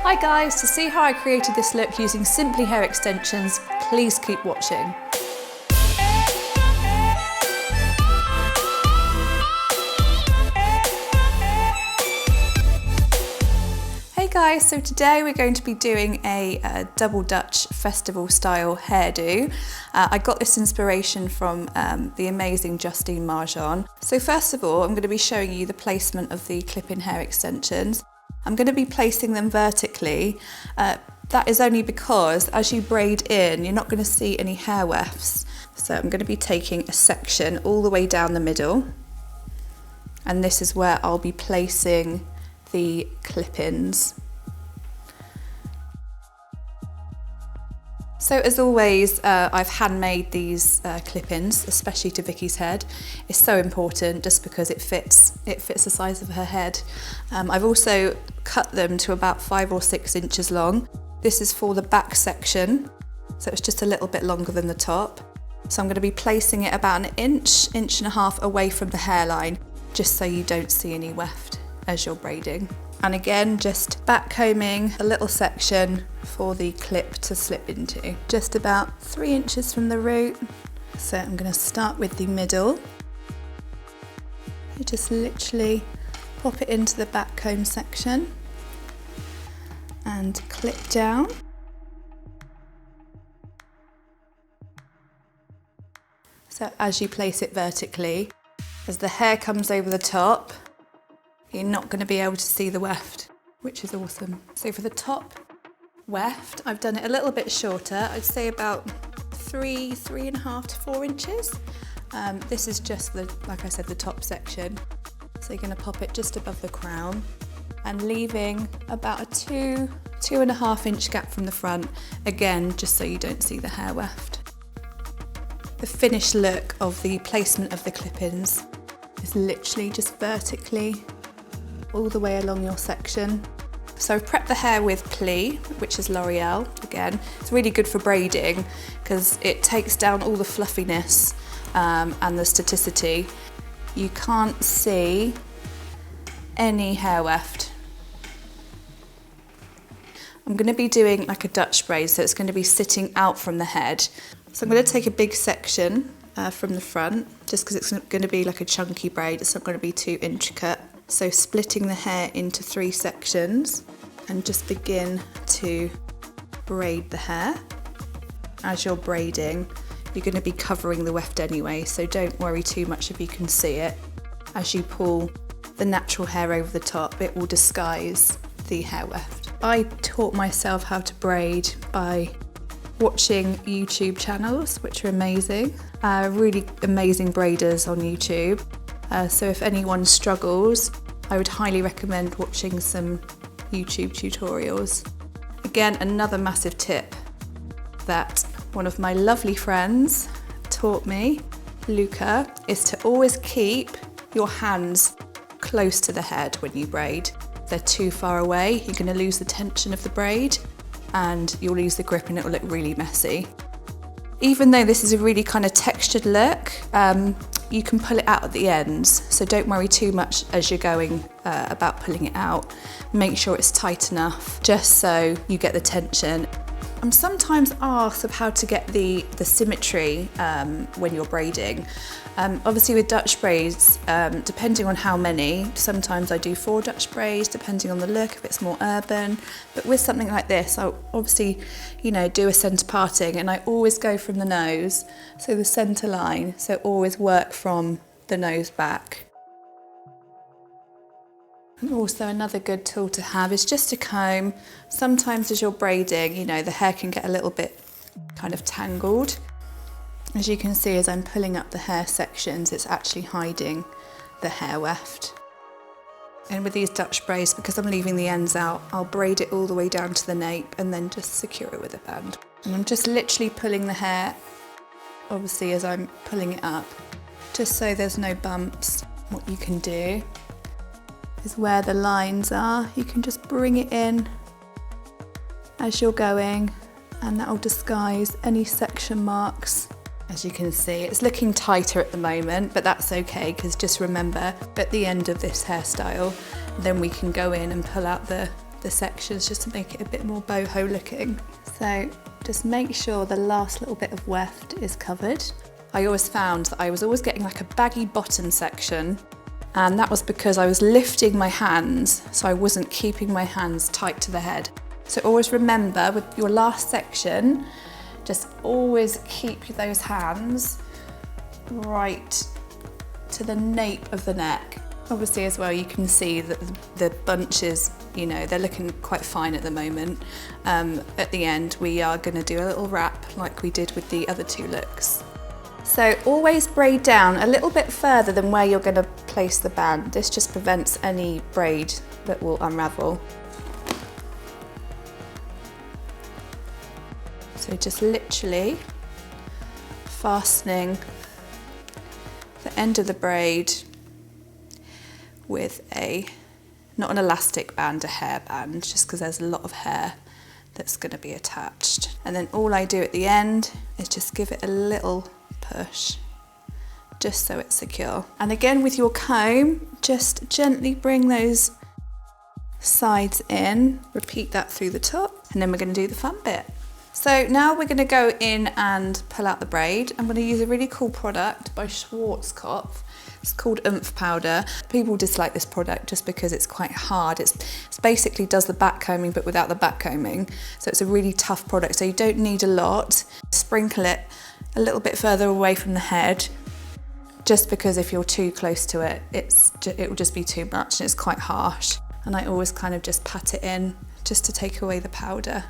Hi guys, to see how I created this look using SimplyHair extensions, please keep watching. Hey guys, so today we're going to be doing a double Dutch festival style hairdo. I got this inspiration from the amazing Justine Marjon. So first of all, I'm going to be showing you the placement of the clip-in hair extensions. I'm going to be placing them vertically. That is only because as you braid in, you're not going to see any hair wefts. So I'm going to be taking a section all the way down the middle, and this is where I'll be placing the clip-ins. So as always, I've handmade these clip-ins, especially to Vicky's head. It's so important just because it fits the size of her head. I've also cut them to about 5 or 6 inches long. This is for the back section, so it's just a little bit longer than the top. So I'm going to be placing it about an inch and a half away from the hairline, just so you don't see any weft as you're braiding. And again, just back combing a little section for the clip to slip into. Just about 3 inches from the root. So I'm going to start with the middle. You just literally pop it into the back comb section and clip down. So as you place it vertically, as the hair comes over the top, you're not going to be able to see the weft, which is awesome. So for the top weft, I've done it a little bit shorter. I'd say about 3.5 to 4 inches. This is just like I said, the top section. So you're going to pop it just above the crown and leaving about a 2.5 inch gap from the front. Again, just so you don't see the hair weft. The finished look of the placement of the clip-ins is literally just vertically all the way along your section. So I've prepped the hair with Pli, which is L'Oreal. Again, it's really good for braiding because it takes down all the fluffiness and the staticity. You can't see any hair weft. I'm going to be doing like a Dutch braid, so it's going to be sitting out from the head. So I'm going to take a big section from the front, just because it's going to be like a chunky braid. It's not going to be too intricate. So splitting the hair into 3 sections and just begin to braid the hair. As you're braiding, you're going to be covering the weft anyway, so don't worry too much if you can see it. As you pull the natural hair over the top, it will disguise the hair weft. I taught myself how to braid by watching YouTube channels, which are amazing. Really amazing braiders on YouTube. So if anyone struggles, I would highly recommend watching some YouTube tutorials. Again, another massive tip that one of my lovely friends taught me, Luca, is to always keep your hands close to the head when you braid. If they're too far away, you're going to lose the tension of the braid and you'll lose the grip and it will look really messy. Even though this is a really kind of textured look, you can pull it out at the ends, so don't worry too much as you're going about pulling it out. Make sure it's tight enough just so you get the tension. I'm sometimes asked of how to get the symmetry when you're braiding. Obviously with Dutch braids, depending on how many, sometimes I do 4 Dutch braids, depending on the look, if it's more urban. But with something like this, I'll obviously, do a centre parting, and I always go from the nose, so the centre line, so always work from the nose back. And also another good tool to have is just a comb. Sometimes as you're braiding, the hair can get a little bit kind of tangled. As you can see, as I'm pulling up the hair sections, it's actually hiding the hair weft. And with these Dutch braids, because I'm leaving the ends out, I'll braid it all the way down to the nape and then just secure it with a band. And I'm just literally pulling the hair, obviously as I'm pulling it up, just so there's no bumps. What you can do is where the lines are, you can just bring it in as you're going, and that will disguise any section marks. As you can see, it's looking tighter at the moment, but that's okay, because just remember, at the end of this hairstyle, then we can go in and pull out the the sections just to make it a bit more boho looking. So just make sure the last little bit of weft is covered. I always found that I was always getting like a baggy bottom section, and that was because I was lifting my hands, so I wasn't keeping my hands tight to the head. So always remember with your last section, just always keep those hands right to the nape of the neck. Obviously as well, you can see that the bunches, you know, they're looking quite fine at the moment. At the end, we are going to do a little wrap like we did with the other two looks. So always braid down a little bit further than where you're going to place the band. This just prevents any braid that will unravel. So just literally fastening the end of the braid with not an elastic band, a hair band, just because there's a lot of hair that's going to be attached. And then all I do at the end is just give it a little push, just so it's secure. And again with your comb, just gently bring those sides in, repeat that through the top, and then we're going to do the fun bit. So now we're going to go in and pull out the braid. I'm going to use a really cool product by Schwarzkopf. It's called Oomph Powder. People dislike this product just because it's quite hard. It's basically does the back combing but without the back combing. So it's a really tough product. So you don't need a lot. Sprinkle it a little bit further away from the head, just because if you're too close to it, it will just be too much and it's quite harsh. And I always kind of just pat it in just to take away the powder.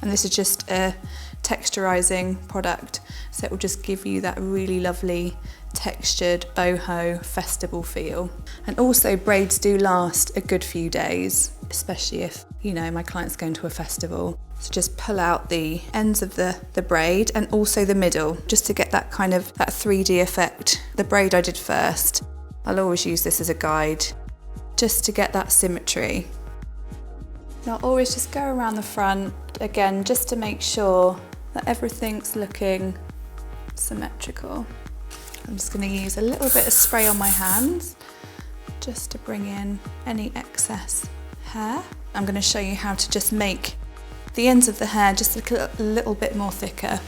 And this is just a texturizing product, so it will just give you that really lovely textured boho festival feel. And also braids do last a good few days, especially if, you know, my client's going to a festival. So just pull out the ends of the braid and also the middle, just to get that kind of that 3D effect. The braid I did first. I'll always use this as a guide, just to get that symmetry. And I'll always just go around the front, again, just to make sure that everything's looking symmetrical. I'm just going to use a little bit of spray on my hands, just to bring in any excess hair. I'm going to show you how to just make the ends of the hair just look a little bit more thicker.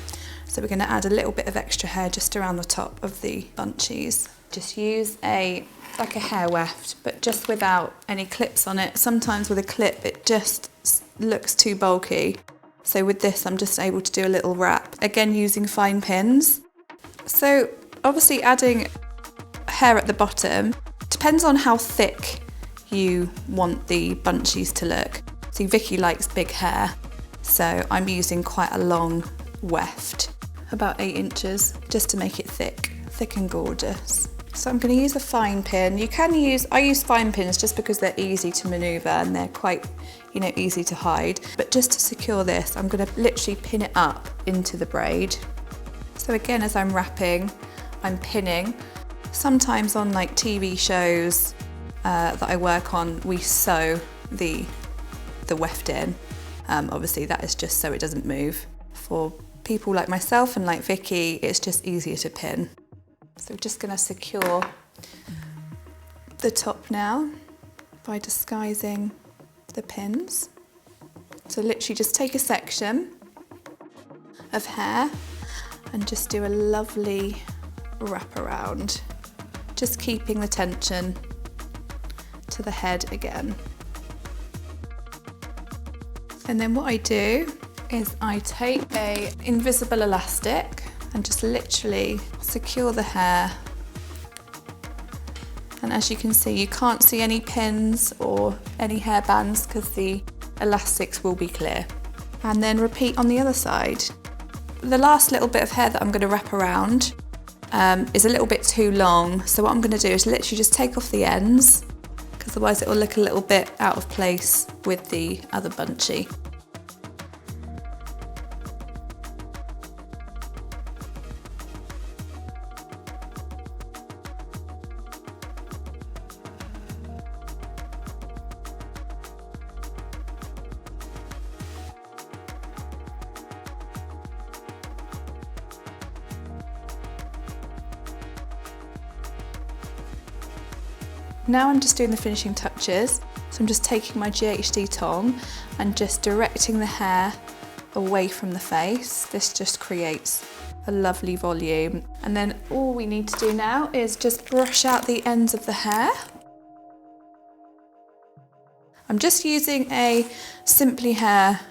So we're going to add a little bit of extra hair just around the top of the bunchies. Just use like a hair weft, but just without any clips on it. Sometimes with a clip it just looks too bulky. So with this I'm just able to do a little wrap. Again using fine pins. So obviously adding hair at the bottom depends on how thick you want the bunchies to look. See, Vicky likes big hair, so I'm using quite a long weft, about 8 inches, just to make it thick and gorgeous. So I'm going to use a fine pin. I use fine pins just because they're easy to maneuver and they're quite, you know, easy to hide. But just to secure this, I'm going to literally pin it up into the braid. So again, as I'm wrapping, I'm pinning. Sometimes on like TV shows that I work on, we sew the weft in. Obviously that is just so it doesn't move. For people like myself and like Vicky, it's just easier to pin. So we're just going to secure the top now by disguising the pins. So literally just take a section of hair and just do a lovely wrap around, just keeping the tension to the head again. And then what I do is I take a invisible elastic and just literally secure the hair. And as you can see, you can't see any pins or any hair bands because the elastics will be clear. And then repeat on the other side. The last little bit of hair that I'm going to wrap around is a little bit too long. So what I'm going to do is literally just take off the ends, because otherwise it will look a little bit out of place with the other bunchy. Now I'm just doing the finishing touches. So I'm just taking my GHD tong and just directing the hair away from the face. This just creates a lovely volume. And then all we need to do now is just brush out the ends of the hair. I'm just using a SimplyHair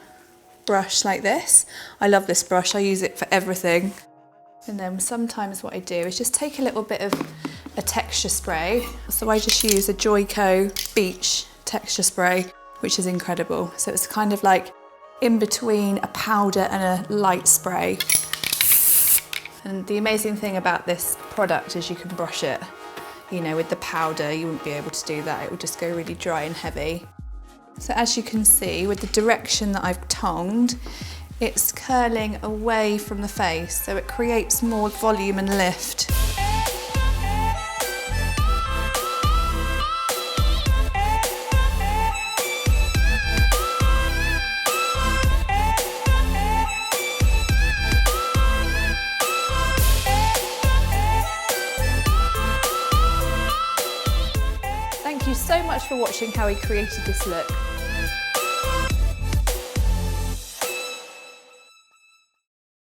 brush like this. I love this brush, I use it for everything. And then sometimes what I do is just take a little bit of a texture spray. So I just use a Joico Beach texture spray, which is incredible. So it's kind of like in between a powder and a light spray. And the amazing thing about this product is you can brush it. You know, with the powder, you wouldn't be able to do that. It would just go really dry and heavy. So as you can see, with the direction that I've tonged, it's curling away from the face, so it creates more volume and lift. Thank you so much for watching how we created this look.